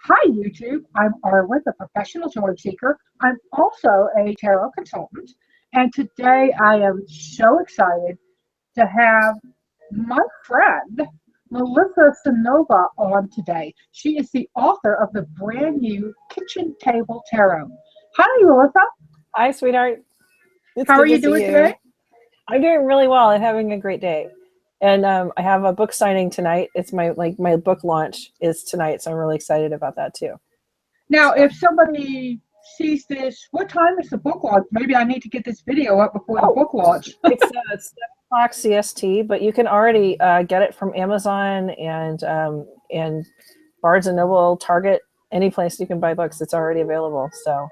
Hi, YouTube. I'm Arwen, the professional joy seeker. I'm also a tarot consultant. And today I am so excited to have my friend, Melissa Cynova, on today. She is the author of the brand new Kitchen Table Tarot. Hi, Melissa. Hi, sweetheart. It's How are good to you see doing you. today? I'm doing really well. I'm having a great day, and I have a book signing tonight. It's my book launch is tonight, so I'm really excited about that too. Now, So, if somebody sees this, what time is the book launch? Maybe I need to get this video up before the oh, book launch. it's 7 o'clock CST, but you can already get it from Amazon and Barnes and Noble, Target, any place you can buy books. It's already available. So,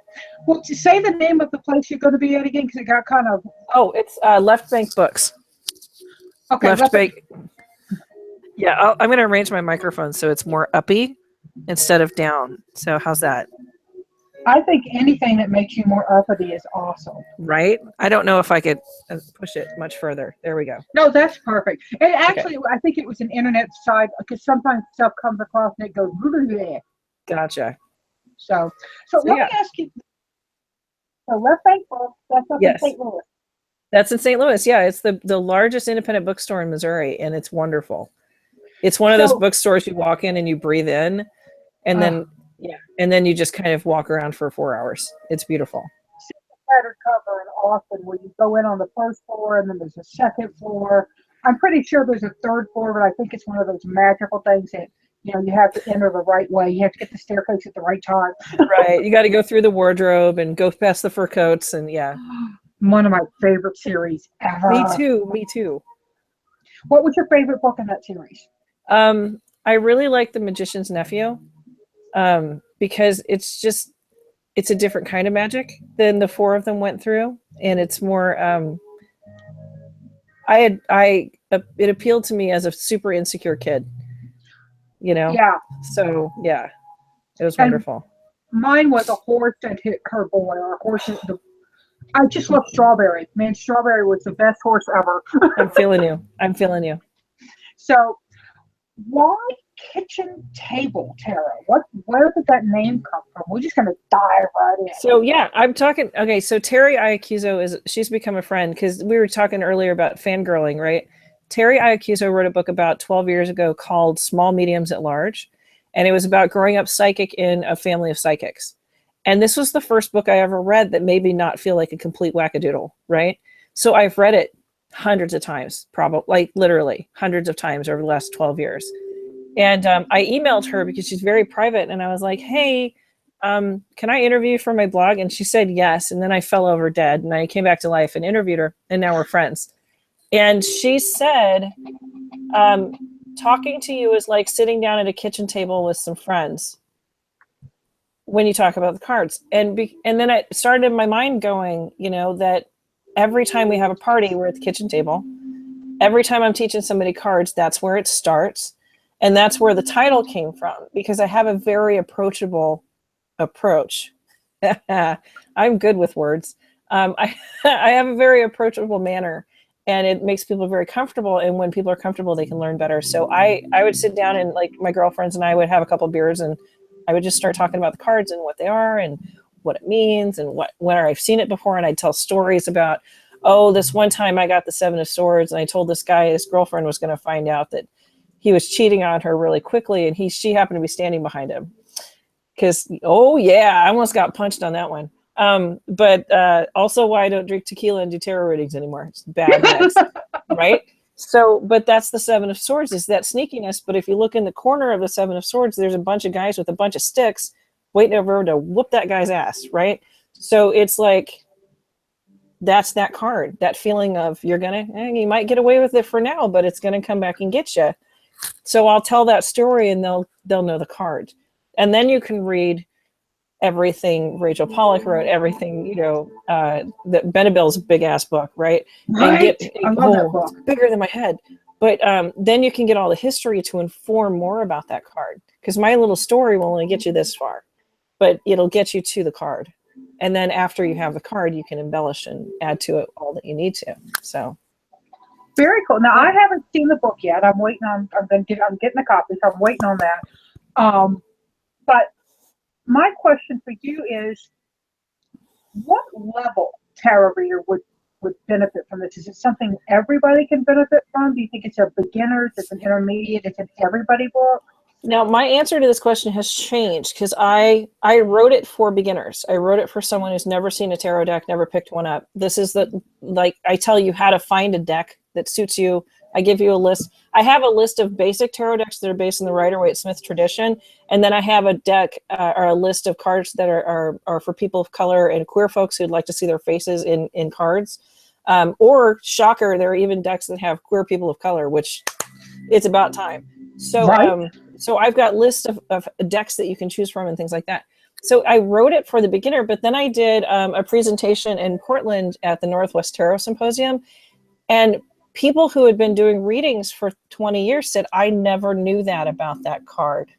Well, to say the name of the place you're going to be at again, because it got kind of it's Left Bank Books. okay. Left Bank. Yeah, I'm going to arrange my microphone so it's more uppy instead of down. So how's that? I think anything that makes you more uppity is awesome. Right? I don't know if I could push it much further. There we go. No, that's perfect. And Okay. actually, I think it was an internet site because sometimes stuff comes across and it goes there. Gotcha. So So let me yeah, ask you. So Left Bank Books, that's up in yes. St. Louis. That's in St. Louis. Yeah, it's the largest independent bookstore in Missouri, and it's wonderful. It's one of those So bookstores you walk in and you breathe in, and uh, then and then you just kind of walk around for 4 hours. It's beautiful. pattern cover in Austin where you go in on the first floor and then there's a second floor. I'm pretty sure there's a third floor, but I think it's one of those magical things that you have to enter the right way. You have to get the staircase at the right time. Right. You got to go through the wardrobe and go past the fur coats, and yeah. One of my favorite series ever. Me too. Me too. What was your favorite book in that series? I really like The Magician's Nephew, because it's a different kind of magic than the four of them went through, and it's more. It appealed to me as a super insecure kid, Yeah, So yeah, it was and wonderful. mine was a horse that hit her boy, or a horse. I just love Strawberry. Man, Strawberry was the best horse ever. I'm feeling you. I'm feeling you. So, why Kitchen Table Tarot? Where did that name come from? We're just gonna dive right in. So yeah, I'm talking. Okay, so Terry Iacuso she's become a friend because we were talking earlier about fangirling, right? Terry Iacuso wrote a book about 12 years ago called Small Mediums at Large, and it was about growing up psychic in a family of psychics. And this was the first book I ever read that made me not feel like a complete wackadoodle, right? So I've read it hundreds of times, probably like literally hundreds of times over the last 12 years. And I emailed her because she's very private, and I was like, "Hey, can I interview for my blog?" And she said yes. And then I fell over dead, and I came back to life and interviewed her, and now we're friends. And she said, talking to you is like sitting down at a kitchen table with some friends when you talk about the cards. And then it started in my mind going, that every time we have a party, we're at the kitchen table. Every time I'm teaching somebody cards, that's where it starts. And that's where the title came from, because I have a very approachable approach. I'm good with words. I have a very approachable manner, and it makes people very comfortable. And when people are comfortable, they can learn better. So I would sit down, and like my girlfriends and I would have a couple of beers, and I would just start talking about the cards and what they are and what it means and where I've seen it before. And I'd tell stories about, oh, this one time I got the Seven of Swords, and I told this guy his girlfriend was going to find out that he was cheating on her really quickly, and she happened to be standing behind him. Because, oh yeah, I almost got punched on that one. But also why I don't drink tequila and do tarot readings anymore. It's bad mix, right? So, but that's the Seven of Swords, is that sneakiness. But if you look in the corner of the Seven of Swords, there's a bunch of guys with a bunch of sticks waiting over to whoop that guy's ass, right? So it's like, that's that card, that feeling of you might get away with it for now, but it's gonna come back and get you. So I'll tell that story, and they'll know the card. And then you can read everything Rachel Pollack wrote, everything, that Benabill's a big ass book, right? Right? And I love that book. it's bigger than my head. But then you can get all the history to inform more about that card. Because my little story will only get you this far, but it'll get you to the card. And then after you have the card, you can embellish and add to it all that you need to. So Very cool. Now I haven't seen the book yet. I'm waiting on. I'm getting a copy, so I'm waiting on that. But my question for you is, what level tarot reader would benefit from this? Is it something everybody can benefit from? Do you think it's a beginner's, it's an intermediate, it's an everybody book? Now, my answer to this question has changed because I wrote it for beginners. I wrote it for someone who's never seen a tarot deck, never picked one up. This is like I tell you how to find a deck that suits you. I give you a list. I have a list of basic tarot decks that are based in the Rider-Waite-Smith tradition, and then I have a deck or a list of cards that are for people of color and queer folks who'd like to see their faces in cards. Or shocker, there are even decks that have queer people of color, which it's about time. So, Right. So I've got lists of decks that you can choose from and things like that. So I wrote it for the beginner, but then I did a presentation in Portland at the Northwest Tarot Symposium, and people who had been doing readings for 20 years said, I never knew that about that card.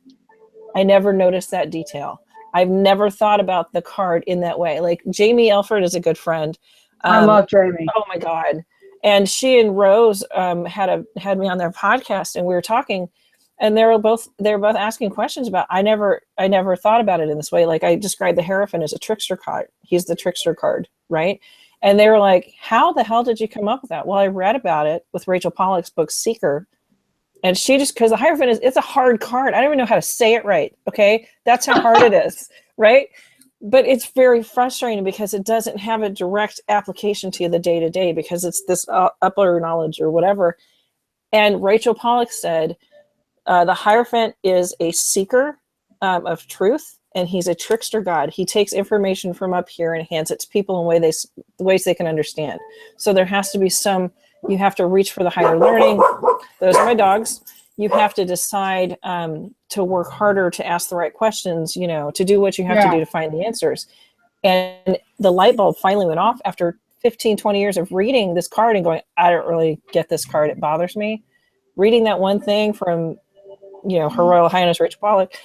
I never noticed that detail. I've never thought about the card in that way. Like Jamie Elford is a good friend. I love Jamie. Oh my God. And she and Rose had me on their podcast, and we were talking, and they were both asking questions about, I never thought about it in this way. Like I described the Hierophant as a trickster card. He's the trickster card, right? And they were like, how the hell did you come up with that? Well, I read about it with Rachel Pollack's book Seeker. And she just, because the Hierophant it's a hard card. I don't even know how to say it right. Okay. That's how hard it is. Right. But it's very frustrating because it doesn't have a direct application to the day-to-day because it's this upper knowledge or whatever. And Rachel Pollack said, the Hierophant is a seeker of truth, and he's a trickster god. He takes information from up here and hands it to people in ways they can understand. So there has to be you have to reach for the higher learning. Those are my dogs. You have to decide to work harder, to ask the right questions, to do what you have to do to find the answers. And the light bulb finally went off after 15, 20 years of reading this card and going, I don't really get this card. It bothers me. Reading that one thing from Her Royal Highness Rachel Pollack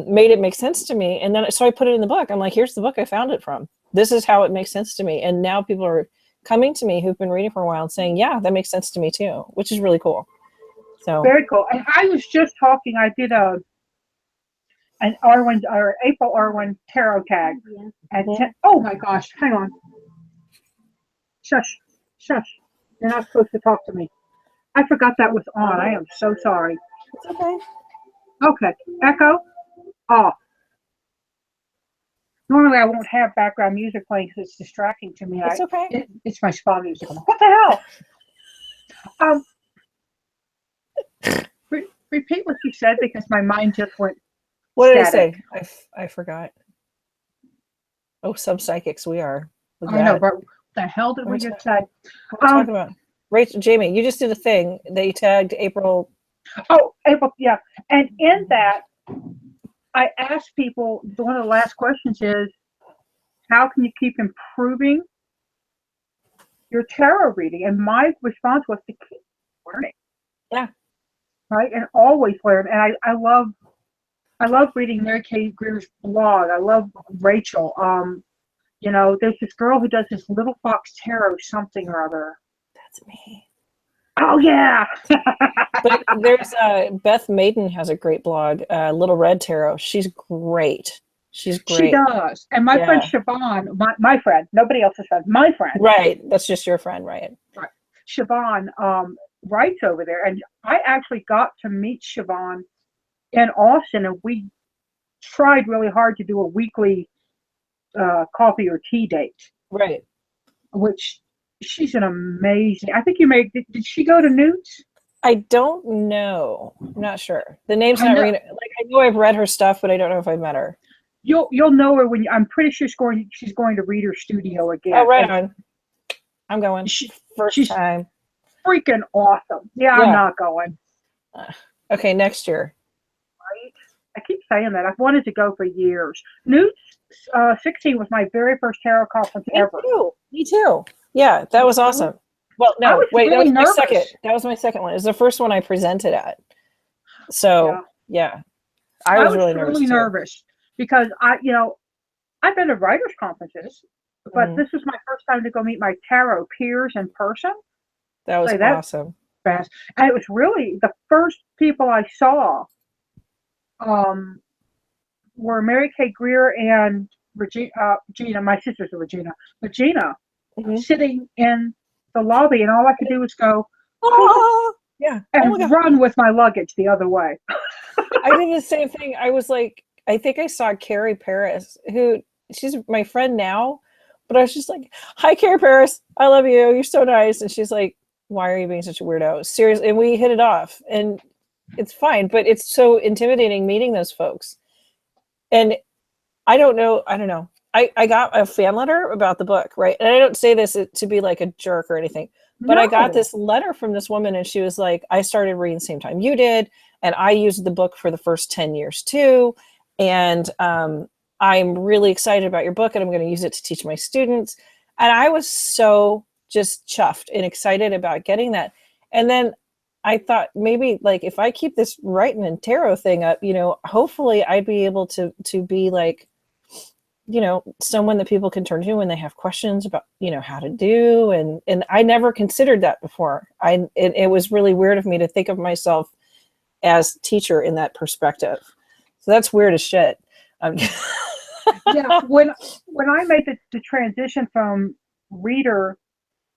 made it make sense to me. And then so I put it in the book. I'm like, here's the book I found it from. This is how it makes sense to me. And now people are coming to me who've been reading for a while and saying, yeah, that makes sense to me too, which is really cool. So very cool. And I was just talking, I did an Arwen or April Arwen tarot tag. Oh my gosh, hang on. Shush. You're not supposed to talk to me. I forgot that was on. I am so sorry. It's okay. Okay. Echo off. Normally I won't have background music playing because it's distracting to me. It's okay. It's my spa music. I'm like, what the hell? Repeat what you said because my mind just went. What did static. I say? I forgot. Oh, sub-psychics we are. I know, but what the hell did we just say? What are we talking about? Rachel, Jamie, you just did a thing that you tagged April. Oh, April, yeah. And in that, I asked people, one of the last questions is, how can you keep improving your tarot reading? And my response was to keep learning. Yeah. Right? And always learn. And I love reading Mary Kay Greer's blog. I love Rachel. There's this girl who does this Little Fox Tarot something or other. That's me. Oh yeah. But there's Beth Maiden has a great blog, Little Red Tarot. She's great. She's great. She does. And my friend Siobhan, my friend, nobody else's friend, my friend. Right. That's just your friend, right? Right. Siobhan writes over there, and I actually got to meet Siobhan in Austin, and we tried really hard to do a weekly coffee or tea date. Right. Which she's an amazing. I think did she go to Newt's? I don't know. I'm not sure. The name's not ringing. Like I know I've read her stuff, but I don't know if I've met her. You'll know her when I'm pretty sure she's going to Reader Studio again. Oh, right on. I'm going. First time. Freaking awesome. Yeah, I'm not going. Okay, next year. Right? I keep saying that. I've wanted to go for years. Newt's 16 was my very first tarot conference ever. Me too. Yeah, that was awesome. Well, no, wait, really that was my second. That was my second one. It was the first one I presented at. So yeah, I was really nervous because I've been to writers' conferences, but this was my first time to go meet my tarot peers in person. That was awesome. Fast. And it was really the first people I saw um, were Mary Kay Greer and Regina, my sister's Regina, Mhm. sitting in the lobby, and all I could do was go Ah, yeah. Oh my and God. run with my luggage the other way. I did the same thing. I was like, I think I saw Carrie Paris, who she's my friend now, but I was just like, "Hi, Carrie Paris. I love you. You're so nice." And she's like, "Why are you being such a weirdo?" Seriously, and we hit it off, and it's fine, but it's so intimidating meeting those folks. And I don't know. I got a fan letter about the book, right? And I don't say this to be like a jerk or anything, but I got No. this letter from this woman, and she was like, I started reading the same time you did, and I used the book for the first 10 years too. And I'm really excited about your book, and I'm going to use it to teach my students. And I was so just chuffed and excited about getting that. And then I thought maybe like if I keep this writing and tarot thing up, hopefully I'd be able to be like, someone that people can turn to when they have questions about, how to do. And I never considered that before. It was really weird of me to think of myself as teacher in that perspective. So that's weird as shit. Yeah, when I made the transition from reader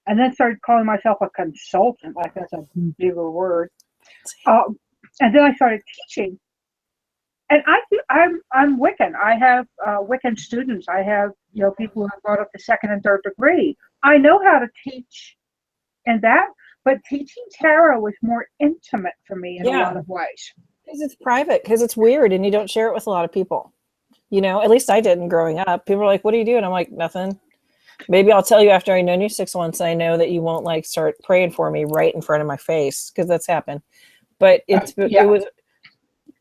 and then started calling myself a consultant, like that's a bigger word, and then I started teaching. And I'm Wiccan. I have Wiccan students. I have people who have brought up the second and third degree. I know how to teach and that, but teaching tarot was more intimate for me in a lot Yeah, of ways. because it's private, because it's weird, and you don't share it with a lot of people. At least I didn't growing up. People are like, "What do you do?" And I'm like, "Nothing. Maybe I'll tell you after I known you 6 months. I know that you won't like start praying for me right in front of my face, because that's happened." But it Yeah. was.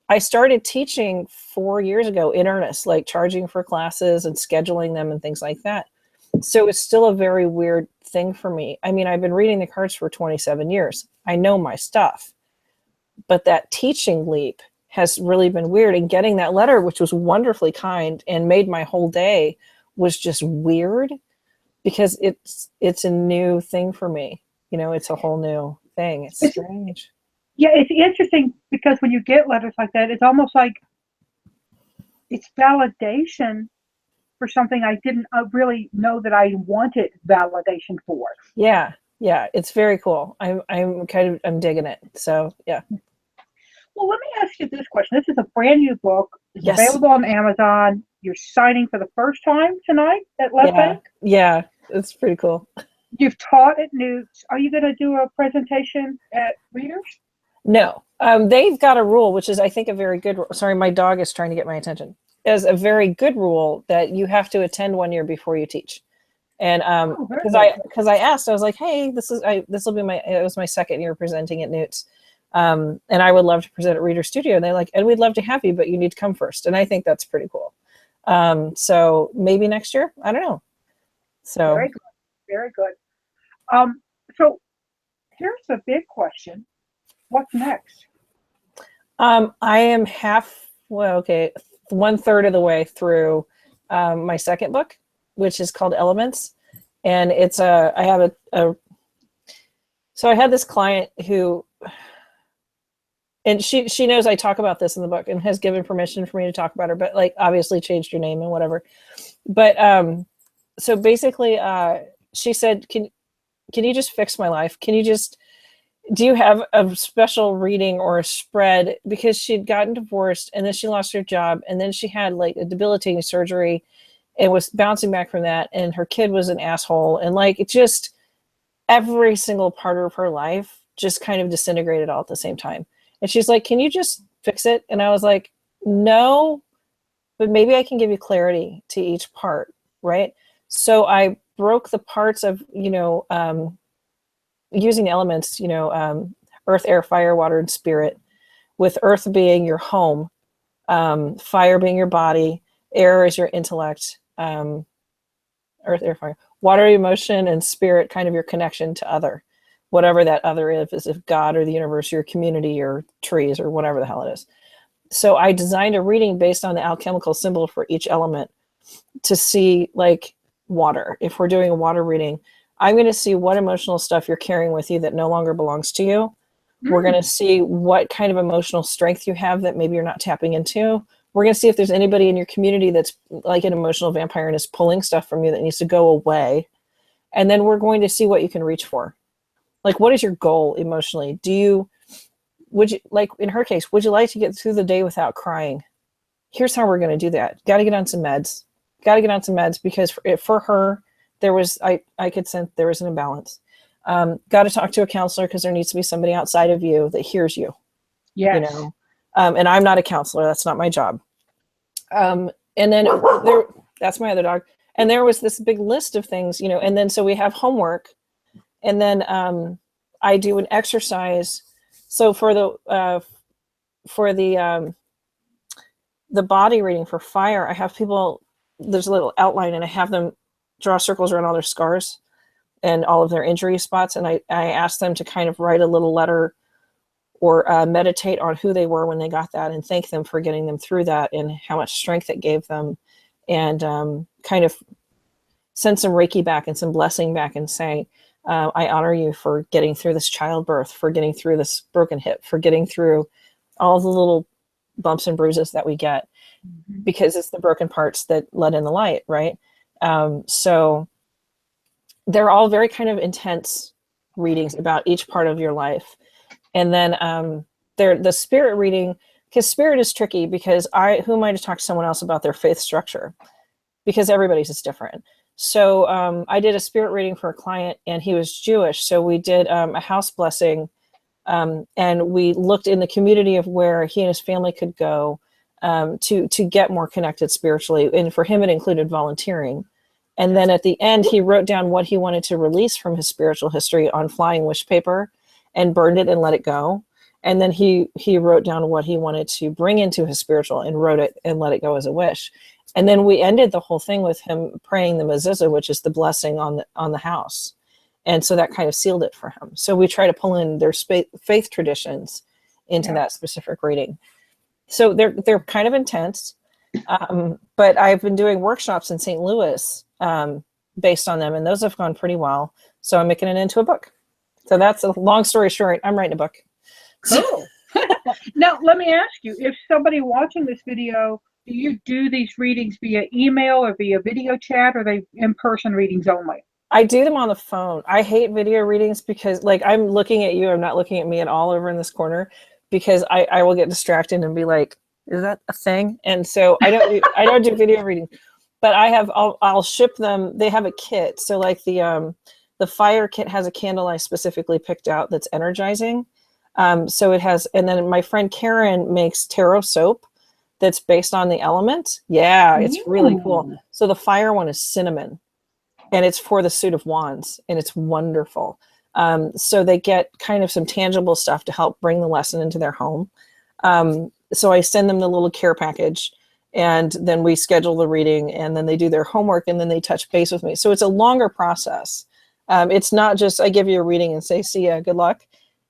I started teaching 4 years ago in earnest, like charging for classes and scheduling them and things like that. So it's still a very weird thing for me. I mean, I've been reading the cards for 27 years. I know my stuff, but that teaching leap has really been weird. And getting that letter, which was wonderfully kind and made my whole day, was just weird because it's a new thing for me. It's a whole new thing. It's strange. Yeah, it's interesting because when you get letters like that, it's almost like it's validation for something I didn't really know that I wanted validation for. Yeah, yeah, it's very cool. I'm digging it. So yeah. Well, let me ask you this question. This is a brand new book. It's Yes. available on Amazon. You're signing for the first time tonight at Left Yeah. Bank. Yeah. It's pretty cool. You've taught at Newt's. Are you going to do a presentation at Readers? No, they've got a rule, which is, I think, a very good rule. Sorry, my dog is trying to get my attention. Is a very good rule that you have to attend 1 year before you teach. And because I asked, I was like, hey, this will be it was my second year presenting at Newt's. And I would love to present at Reader Studio. And they're like, and we'd love to have you, but you need to come first. And I think that's pretty cool. So maybe next year, I don't know. So very good, very good. So here's the big question: what's next? I am one third of the way through my second book, which is called Elements. And I had this client who, and she knows I talk about this in the book and has given permission for me to talk about her, but like obviously changed her name and whatever. But so basically she said, can you just fix my life? Do you have a special reading or a spread? Because she'd gotten divorced and then she lost her job and then she had like a debilitating surgery and was bouncing back from that. And her kid was an asshole. And like, it just, every single part of her life just kind of disintegrated all at the same time. And she's like, can you just fix it? And I was like, no, but maybe I can give you clarity to each part. Right. So I broke the parts of, using elements, earth, air, fire, water, and spirit, with earth being your home, fire being your body, air is your intellect, earth, air, fire, water, emotion, and spirit, kind of your connection to other, whatever that other is if God or the universe, your community, or trees, or whatever the hell it is. So I designed a reading based on the alchemical symbol for each element to see, like water. If we're doing a water reading, I'm going to see what emotional stuff you're carrying with you that no longer belongs to you. We're going to see what kind of emotional strength you have that maybe you're not tapping into. We're going to see if there's anybody in your community that's like an emotional vampire and is pulling stuff from you that needs to go away. And then we're going to see what you can reach for. Like, what is your goal emotionally? Would you, like in her case, would you like to get through the day without crying? Here's how we're going to do that. Got to get on some meds. Because for her, I could sense there was an imbalance. Got to talk to a counselor because there needs to be somebody outside of you that hears you. Yes. You know, and I'm not a counselor. That's not my job. And then that's my other dog. And there was this big list of things, you know, and then so we have homework, and then I do an exercise. So for the body reading for fire, I have people, there's a little outline, and I have them draw circles around all their scars and all of their injury spots. And I ask them to kind of write a little letter or meditate on who they were when they got that, and thank them for getting them through that and how much strength it gave them, and kind of send some Reiki back and some blessing back and say, I honor you for getting through this childbirth, for getting through this broken hip, for getting through all the little bumps and bruises that we get, because it's the broken parts that let in the light, right? So they're all very kind of intense readings about each part of your life. And then the spirit reading, because spirit is tricky, because who am I to talk to someone else about their faith structure? Because everybody's is different. So I did a spirit reading for a client, and he was Jewish. So we did a house blessing, and we looked in the community of where he and his family could go to get more connected spiritually. And for him, it included volunteering. And then at the end, he wrote down what he wanted to release from his spiritual history on flying wish paper, and burned it and let it go. And then he wrote down what he wanted to bring into his spiritual, and wrote it and let it go as a wish. And then we ended the whole thing with him praying the mezuzah, which is the blessing on the house. And so that kind of sealed it for him. So we try to pull in their faith traditions into that specific reading. So they're kind of intense, but I've been doing workshops in St. Louis based on them, and those have gone pretty well. So I'm making it into a book. So that's a long story short. I'm writing a book. Cool. Now, let me ask you, if somebody watching this video, do you do these readings via email or via video chat, or are they in-person readings only? I do them on the phone. I hate video readings because, like, I'm looking at you. I'm not looking at me at all over in this corner, because I will get distracted and be like, is that a thing? And so I don't do video readings, but I'll ship them. They have a kit. So like the fire kit has a candle I specifically picked out that's energizing. So it has, and then my friend Karen makes tarot soap that's based on the element. Yeah, it's really cool. So the fire one is cinnamon, and it's for the suit of wands, and it's wonderful. So they get kind of some tangible stuff to help bring the lesson into their home. So I send them the little care package, and then we schedule the reading, and then they do their homework, and then they touch base with me. So it's a longer process. It's not just I give you a reading and say, see ya, good luck.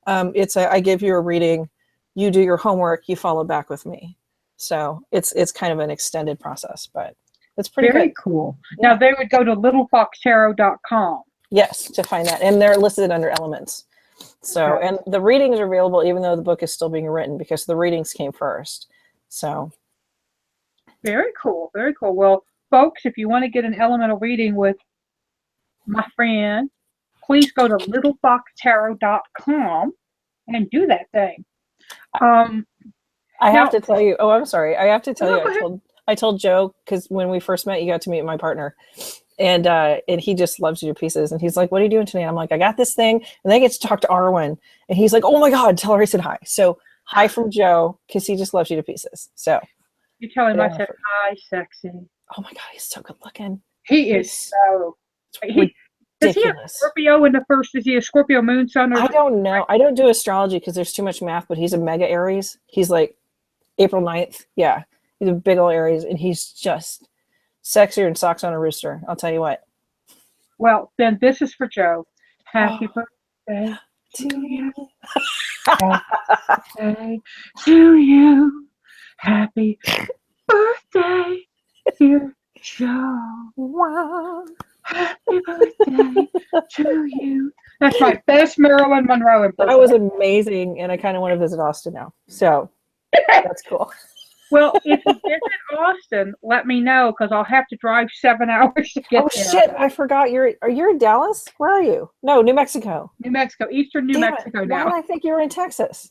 I give you a reading, you do your homework, you follow back with me. So it's kind of an extended process, but it's pretty Very good. Cool. Yeah. Now they would go to littlefoxtarot.com. Yes, to find that. And they're listed under elements. So, and the readings are available even though the book is still being written, because the readings came first. So. Very cool. Very cool. Well, folks, if you want to get an elemental reading with my friend, please go to littlefoxtarot.com and do that thing. I have to tell you. Oh, I'm sorry. I have to tell you. I told Joe, because when we first met, you got to meet my partner, and he just loves you to pieces. And he's like, "What are you doing today?" I'm like, "I got this thing," and then I get to talk to Arwen, and he's like, "Oh my God, tell her I said hi." So hi from Joe, because he just loves you to pieces. So you tell him I said hi, sexy. Oh my God, he's so good looking. He is so. Is he a Scorpio in the first? Is he a Scorpio moon, sun? Or I don't know. I don't do astrology because there's too much math, but he's a mega Aries. He's like April 9th. Yeah. He's a big old Aries, and he's just sexier than socks on a rooster. I'll tell you what. Well, then this is for Joe. Happy birthday to you. Happy birthday to you. Happy birthday, dear Joe. Happy birthday to you. That's my best Marilyn Monroe That was impersonation. amazing, and I kind of want to visit Austin now. So that's cool. Well, if you visit Austin, let me know because I'll have to drive 7 hours to get Oh there. shit! I forgot. You're in Dallas? Where are you? No, New Mexico. New Mexico, eastern New Damn Mexico it. now. Why did I think you were in Texas?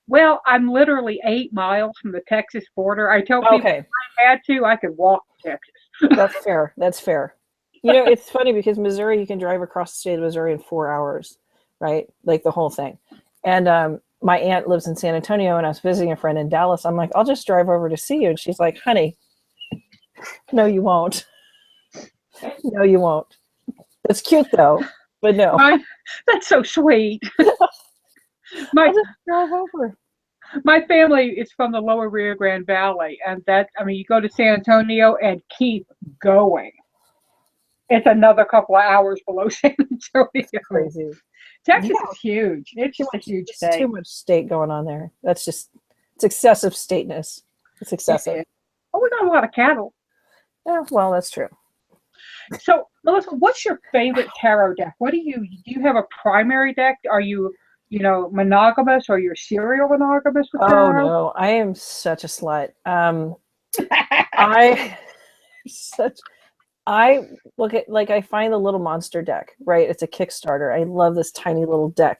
Well, I'm literally 8 miles from the Texas border. I tell people Okay, if I had to, I could walk to Texas. that's fair. That's fair. You know, it's funny because Missouri, you can drive across the state of Missouri in 4 hours, right? Like the whole thing. And my aunt lives in San Antonio, and I was visiting a friend in Dallas. I'm like, I'll just drive over to see you. And she's like, honey, no, you won't. No, you won't. It's cute though, but no. That's so sweet. I'll just drive over. My family is from the lower Rio Grande Valley, and you go to San Antonio and keep going. It's another couple of hours below San Antonio. Crazy. Texas is huge. It's just a huge state. Too much state going on there. It's excessive stateness. It's excessive. Oh, we got a lot of cattle. Yeah, well, that's true. So, Melissa, what's your favorite tarot deck? Do you have a primary deck? Are you monogamous, or you're serial monogamous with tarot? Oh no, I am such a slut. I look at, like, I find the Little Monster deck, right? It's a Kickstarter. I love this tiny little deck.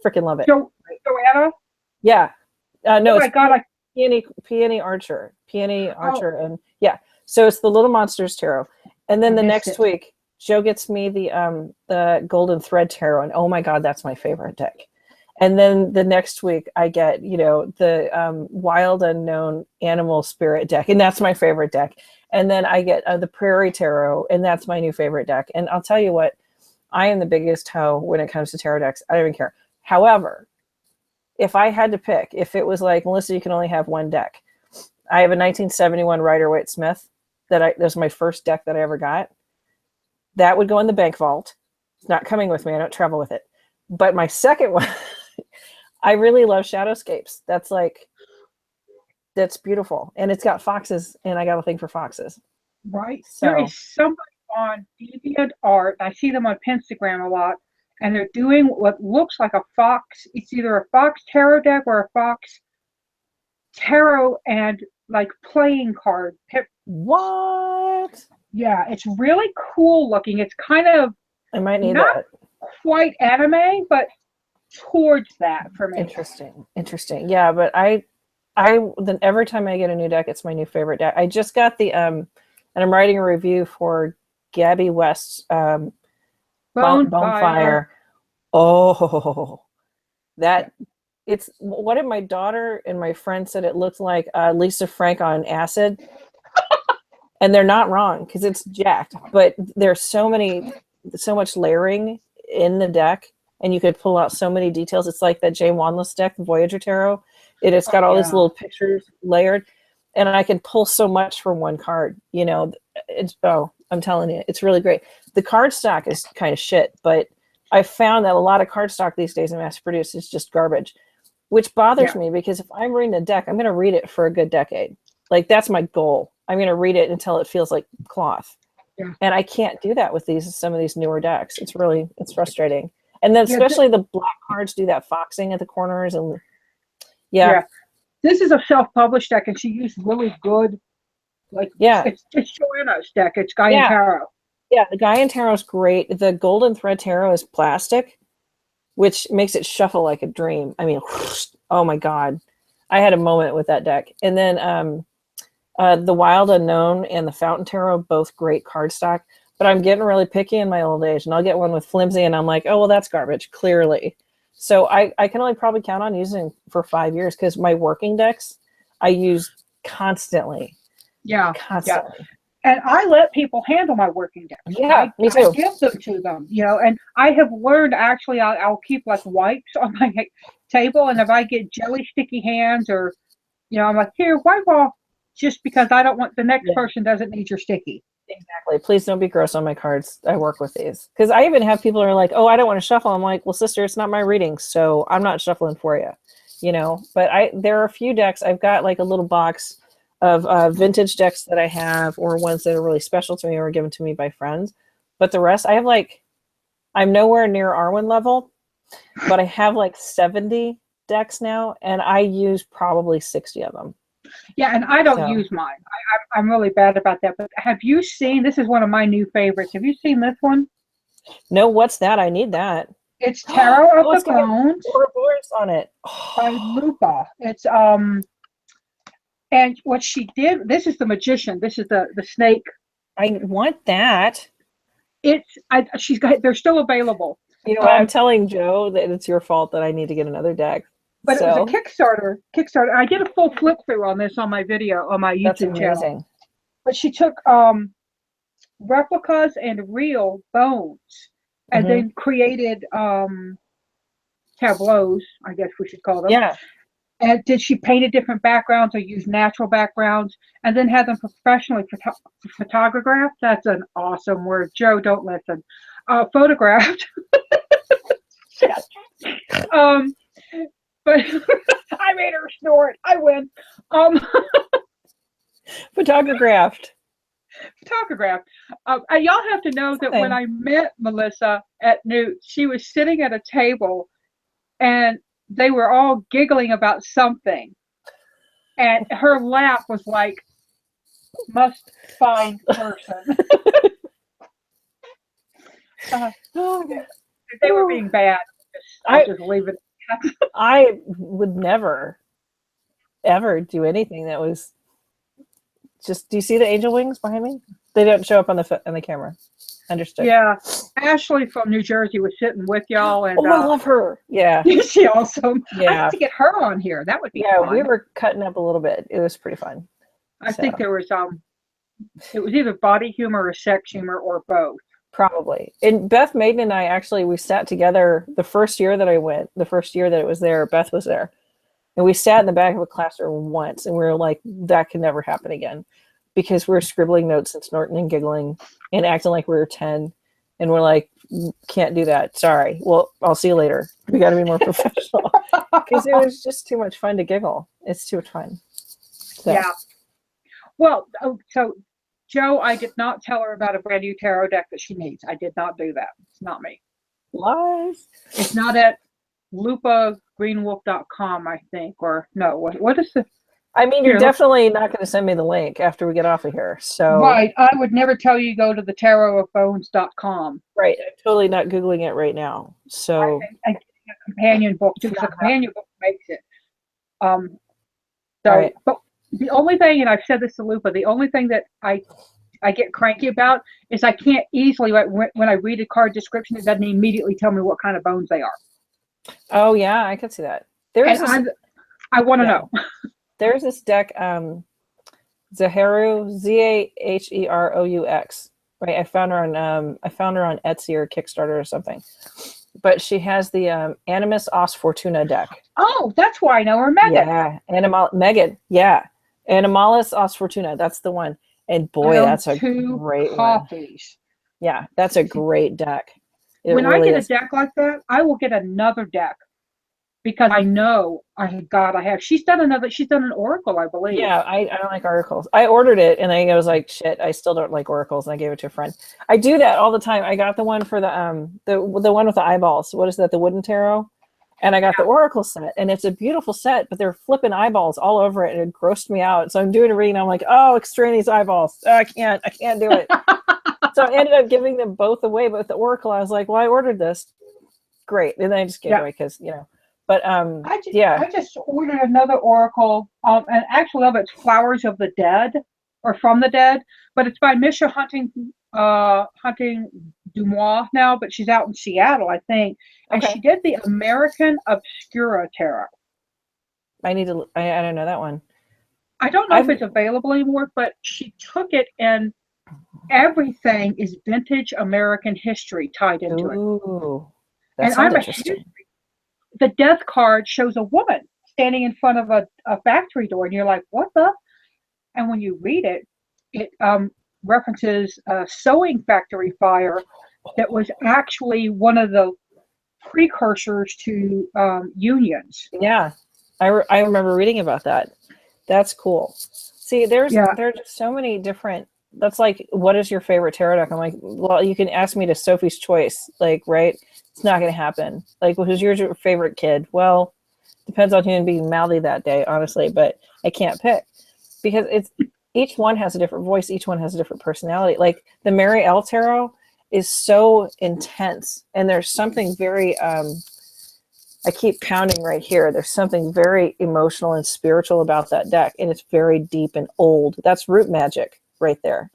Freaking love it. Joanna? Yeah. No, oh my God, Peony Archer. And yeah. So it's the Little Monsters tarot. And then the next week, Joe gets me the Golden Thread tarot, and oh my God, that's my favorite deck. And then the next week, I get the Wild Unknown Animal Spirit deck, and that's my favorite deck. And then I get the Prairie Tarot, and that's my new favorite deck. And I'll tell you what, I am the biggest hoe when it comes to tarot decks. I don't even care. However, if I had to pick, if it was like, Melissa, you can only have one deck. I have a 1971 Rider-Waite-Smith that was my first deck that I ever got. That would go in the bank vault. It's not coming with me. I don't travel with it. But my second one, I really love Shadowscapes. That's beautiful. And it's got foxes, and I got a thing for foxes. Right. So, there is somebody on DeviantArt, I see them on Pinstagram a lot, and they're doing what looks like a fox. It's either a fox tarot deck or a fox tarot and like playing card. What? Yeah, it's really cool looking. It's kind of I might need not that. quite anime, but towards that for me. Interesting. Yeah, but I then every time I get a new deck, it's my new favorite deck. I just got and I'm writing a review for Gabby West's Bonefire. Oh, it's what did my daughter and my friend said it looked like Lisa Frank on acid. And they're not wrong, because it's jacked, but there's so much layering in the deck, and you could pull out so many details. It's like that Jay Wanless deck, the Voyager Tarot. It's got all these little pictures layered, and I can pull so much from one card. I'm telling you, it's really great. The card stock is kind of shit, but I found that a lot of card stock these days in mass produced is just garbage, which bothers me, because if I'm reading a deck, I'm going to read it for a good decade. Like, that's my goal. I'm going to read it until it feels like cloth. Yeah. And I can't do that with some of these newer decks. It's frustrating. And then especially the black cards do that foxing at the corners. And this is a self-published deck, and she used really good, it's Joanna's deck. It's Gaian Tarot. Yeah, the Gaian Tarot is great. The Golden Thread Tarot is plastic, which makes it shuffle like a dream. I mean, oh my God. I had a moment with that deck. And then the Wild Unknown and the Fountain Tarot, both great cardstock, but I'm getting really picky in my old age, and I'll get one with flimsy, and I'm like, oh, well, that's garbage, clearly. So I can only probably count on using for 5 years, because my working decks I use constantly. Yeah. Constantly. And I let people handle my working decks. Yeah, me too. I give them to them, and I have learned, actually, I'll keep like wipes on my table, and if I get jelly sticky hands, or, I'm like, here, wipe off, just because I don't want the next person doesn't need your sticky. Exactly. Please don't be gross on my cards. I work with these. Because I even have people who are like, oh, I don't want to shuffle. I'm like, well, sister, it's not my reading, so I'm not shuffling for you. But there are a few decks. I've got like a little box of vintage decks that I have, or ones that are really special to me or given to me by friends. But the rest, I have like I'm nowhere near Arwen level, but I have like 70 decks now, and I use probably 60 of them. Yeah, and I don't So, use mine. I'm really bad about that. But have you seen? This is one of my new favorites. Have you seen this one? no, what's that? I need that. It's Tarot of Oh, the it's got Bones 4 boards on it. by Lupa. It's and what she did. This is the magician. This is the snake. I want that. She's got. They're still available. You know what? I'm telling Joe that it's your fault that I need to get another deck. But so, it was a Kickstarter. I did a full flip through on this on my video on my YouTube channel. But she took replicas and real bones, and then created tableaus, I guess we should call them. Yeah. And she painted different backgrounds or used natural backgrounds, and then had them professionally photographed. That's an awesome word. Joe, don't listen. Photographed. But I made her snort. I win. Photographed. Y'all have to know that when I met Melissa at Newt, she was sitting at a table, and they were all giggling about something, and her laugh was like, "Must find person." They were being bad. I'll just leave it. I would never, ever do anything that was just. Do you see the angel wings behind me? They don't show up on the camera. Understood. Yeah, Ashley from New Jersey was sitting with y'all, and I love her. Yeah, she awesome. Yeah, I have to get her on here. That would be fun. We were cutting up a little bit. It was pretty fun. I think there was it was either body humor or sex humor or both. Probably. And Beth Maiden and I we sat together the first year that I went, the first year that it was there, Beth was there. And we sat in the back of a classroom once, and we were like, that can never happen again. Because we were scribbling notes and snorting and giggling and acting like we were 10. And we're like, can't do that. Sorry. Well, I'll see you later. We got to be more professional. Because it was just too much fun to giggle. It's too much fun. So. Yeah. Well, so Joe, I did not tell her about a brand new tarot deck that she needs. I did not do that. It's not me. Lies. It's not at lupagreenwolf.com, I think. Or no, what is the... I mean, you're definitely not going to send me the link after we get off of here. So right, I would never tell you go to the tarotofbones.com. Right, I'm totally not Googling it right now. So I get a companion book too, because the companion book makes it. But the only thing, and I've said this to Lupa, the only thing that I get cranky about is I can't easily, when I read a card description, it doesn't immediately tell me what kind of bones they are. Oh yeah, I could see that. I want to know. There's this deck, Zaheru, Zaherous, right? I found her on Etsy or Kickstarter or something. But she has the Animus Os Fortuna deck. Oh, that's why I know her, Megan. Yeah, Megan. Yeah, Animalis Os Fortuna. That's the one. And boy, that's a great copies. One. Yeah, that's a great deck. When I get a deck like that, I will get another deck. Because I know I have. She's done an oracle, I believe. Yeah, I don't like oracles. I ordered it and I was like, shit, I still don't like oracles, and I gave it to a friend. I do that all the time. I got the one for the one with the eyeballs. What is that? The wooden tarot. And I got the oracle set, and it's a beautiful set, but they're flipping eyeballs all over it, and it grossed me out. So I'm doing a reading. I'm like, oh, extraneous eyeballs. Oh, I can't do it. So I ended up giving them both away. But with the oracle, I was like, well, I ordered this. Great. And then I just gave it away because, But I just ordered another oracle, and actually of it's Flowers of the Dead or From the Dead, but it's by Misha Hunting Dumois now, but she's out in Seattle, I think, and she did the American Obscura Tarot. I don't know that one. I don't know if it's available anymore, but she took it and everything is vintage American history tied into it. Ooh, and I'm a huge. The death card shows a woman standing in front of a factory door, and you're like, what the? And when you read it, it references a sewing factory fire that was actually one of the precursors to unions. Yeah, I remember reading about that. That's cool. See, there are just so many different that's like, what is your favorite tarot deck? I'm like, well, you can ask me to Sophie's Choice, like, right? It's not going to happen. Like, well, who's your favorite kid? Well, depends on who being mouthy that day, honestly, but I can't pick because each one has a different voice. Each one has a different personality. Like the Mary L tarot is so intense, and there's something very, I keep pounding right here. There's something very emotional and spiritual about that deck, and it's very deep and old. That's root magic right there.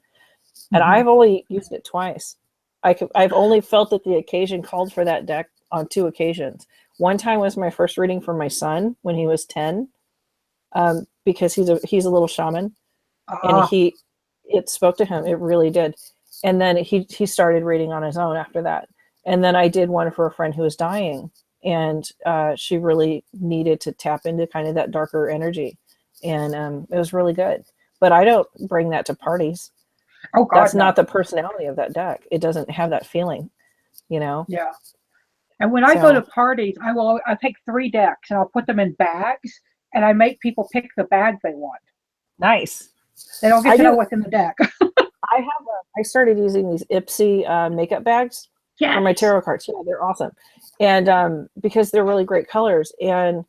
And I've only used it twice. I've only felt that the occasion called for that deck on 2 occasions. One time was my first reading for my son when he was 10, because he's a little shaman, and it spoke to him. It really did. And then he started reading on his own after that. And then I did one for a friend who was dying, and she really needed to tap into kind of that darker energy, and it was really good. But I don't bring that to parties. Oh God, that's not the personality of that deck. It doesn't have that feeling, you know. Yeah. And when I go to parties, I take 3 decks and I'll put them in bags, and I make people pick the bag they want. Nice. They don't get to know what's in the deck. I started using these Ipsy makeup bags for my tarot cards. Yeah, they're awesome. And because they're really great colors, and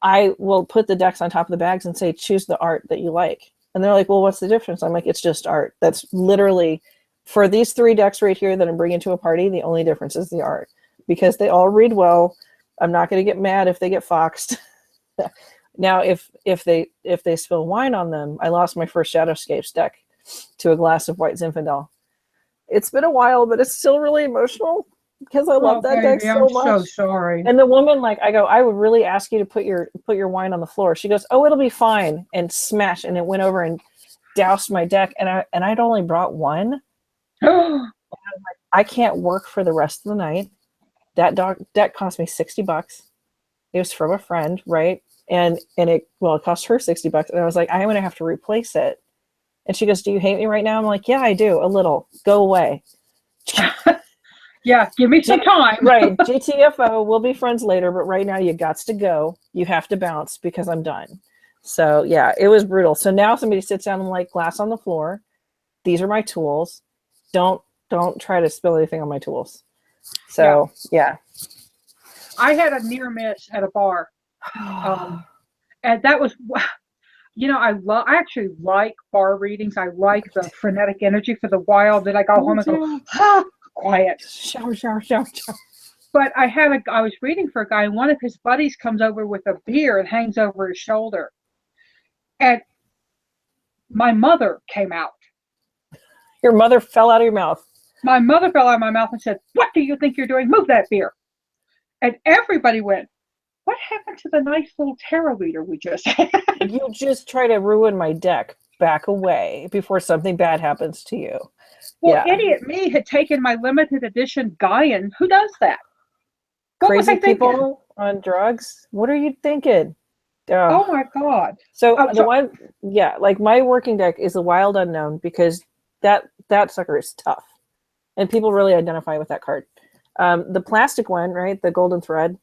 I will put the decks on top of the bags and say, choose the art that you like. And they're like, well, what's the difference? I'm like, it's just art. That's literally, for these 3 decks right here that I'm bringing to a party, the only difference is the art, because they all read well. I'm not going to get mad if they get foxed. Now, if they spill wine on them, I lost my first Shadowscapes deck to a glass of White Zinfandel. It's been a while, but it's still really emotional because I love that deck so much. I'm so sorry. And the woman, like, I go, I would really ask you to put your wine on the floor. She goes, oh, it'll be fine, and smash, and it went over and doused my deck, and I'd only brought one. I can't work for the rest of the night. That deck cost me $60. It was from a friend, right? And it cost her $60, and I was like, I'm gonna have to replace it. And she goes, do you hate me right now? I'm like, yeah, I do, a little. Go away. Yeah, give me some time. Right. GTFO, we'll be friends later, but right now you gots to go. You have to bounce because I'm done. So yeah, it was brutal. So now somebody sits down and like, glass on the floor. These are my tools. Don't try to spill anything on my tools. So yeah. I had a near miss at a bar. And that was, I actually like bar readings. I like the frenetic energy for the while. Then I go home and go, quiet. Shower. But I was reading for a guy, and one of his buddies comes over with a beer and hangs over his shoulder. And my mother came out. Your mother fell out of your mouth. My mother fell out of my mouth and said, what do you think you're doing? Move that beer. And everybody went, what happened to the nice little tarot reader we just had? You just try to ruin my deck. Back away before something bad happens to you. Well, idiot me had taken my limited edition Gaian. Who does that? Crazy people on drugs? What are you thinking? Oh my God. So like my working deck is a Wild Unknown, because that sucker is tough. And people really identify with that card. The plastic one, right? The Golden Thread,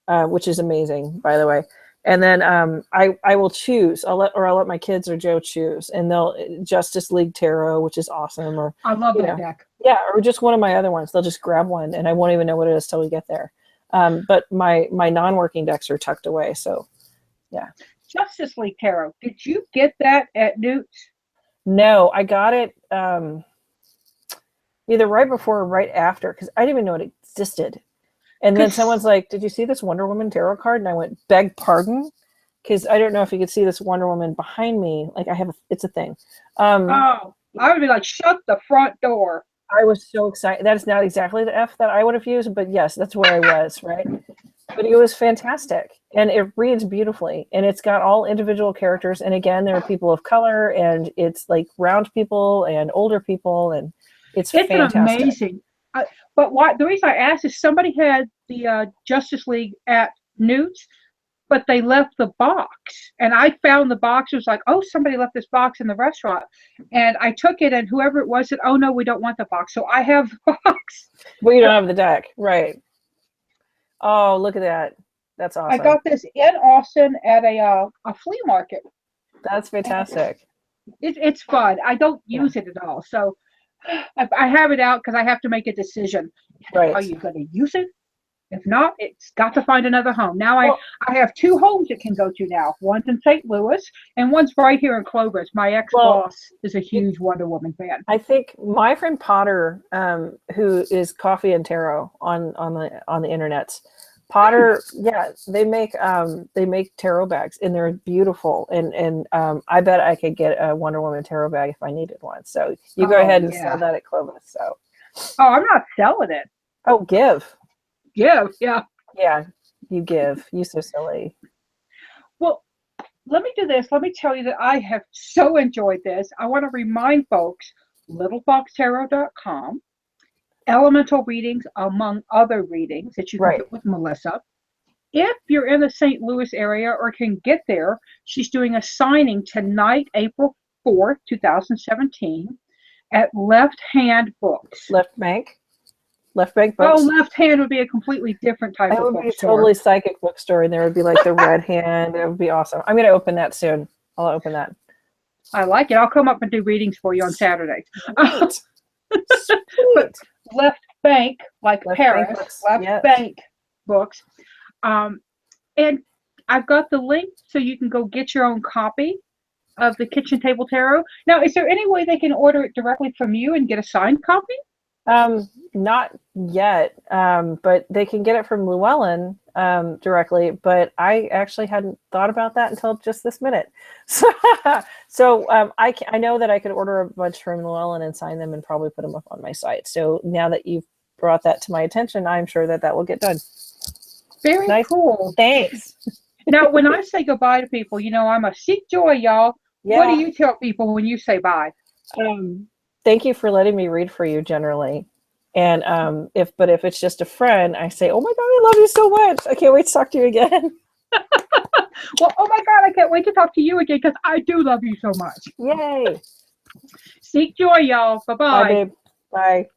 which is amazing, by the way. And then I will choose. I'll let my kids or Joe choose, and they'll Justice League Tarot, which is awesome. Or I love that deck. Yeah, or just one of my other ones. They'll just grab one, and I won't even know what it is till we get there. But my non-working decks are tucked away. So yeah. Justice League Tarot. Did you get that at Newt's? No, I got it either right before or right after, because I didn't even know it existed. And then someone's like, did you see this Wonder Woman tarot card? And I went, beg pardon? Because I don't know if you could see this Wonder Woman behind me. Like it's a thing. I would be like, shut the front door. I was so excited. That is not exactly the F that I would have used, but yes, that's where I was, right? But it was fantastic. And it reads beautifully. And it's got all individual characters. And again, there are people of color, and it's like round people and older people. And it's fantastic. Amazing. But the reason I asked is somebody had the Justice League at Newt's, but they left the box. And I found the box. It was like, oh, somebody left this box in the restaurant. And I took it, and whoever it was said, oh, no, we don't want the box. So I have the box. Well, you don't have the deck. Right. Oh, look at that. That's awesome. I got this in Austin at a flea market. That's fantastic. It's fun. I don't use it at all. So I have it out because I have to make a decision. Right. Are you going to use it? If not, it's got to find another home. Now Well, I have 2 homes it can go to now. One's in St. Louis and one's right here in Clovis. My ex-boss is a huge Wonder Woman fan. I think my friend Potter, who is Coffee and Tarot on the internet, Potter, yeah, they make tarot bags and they're beautiful. And I bet I could get a Wonder Woman tarot bag if I needed one. So you go ahead and sell that at Clovis. So. Oh, I'm not selling it. Oh, give. Yeah. Yeah, you give. You so silly. Well, let me do this. Let me tell you that I have so enjoyed this. I want to remind folks, littlefoxtarot.com, elemental readings, among other readings that you can get with Melissa. If you're in the St. Louis area or can get there, she's doing a signing tonight, April 4th, 2017, at Left Hand Books. Left Bank Books. Oh, Left Hand would be a completely different type of bookstore. It would be totally psychic bookstore, and there would be like the Red Hand. It would be awesome. I'm going to open that soon. I'll open that. I like it. I'll come up and do readings for you on Saturday. Sweet. But Left Bank, like Left Paris, Left Bank Books. And I've got the link so you can go get your own copy of the Kitchen Table Tarot. Now, is there any way they can order it directly from you and get a signed copy? Not yet, but they can get it from Llewellyn directly, but I actually hadn't thought about that until just this minute. So I know that I could order a bunch from Llewellyn and sign them and probably put them up on my site. So now that you've brought that to my attention, I'm sure that will get done. Very cool. Thanks. Now, when I say goodbye to people, I'm a seek joy, y'all. Yeah. What do you tell people when you say bye? Thank you for letting me read for you generally. And if it's just a friend, I say, oh my God, I love you so much. I can't wait to talk to you again. Well, oh my God, I can't wait to talk to you again because I do love you so much. Yay. Seek joy, y'all. Bye-bye. Bye, babe. Bye.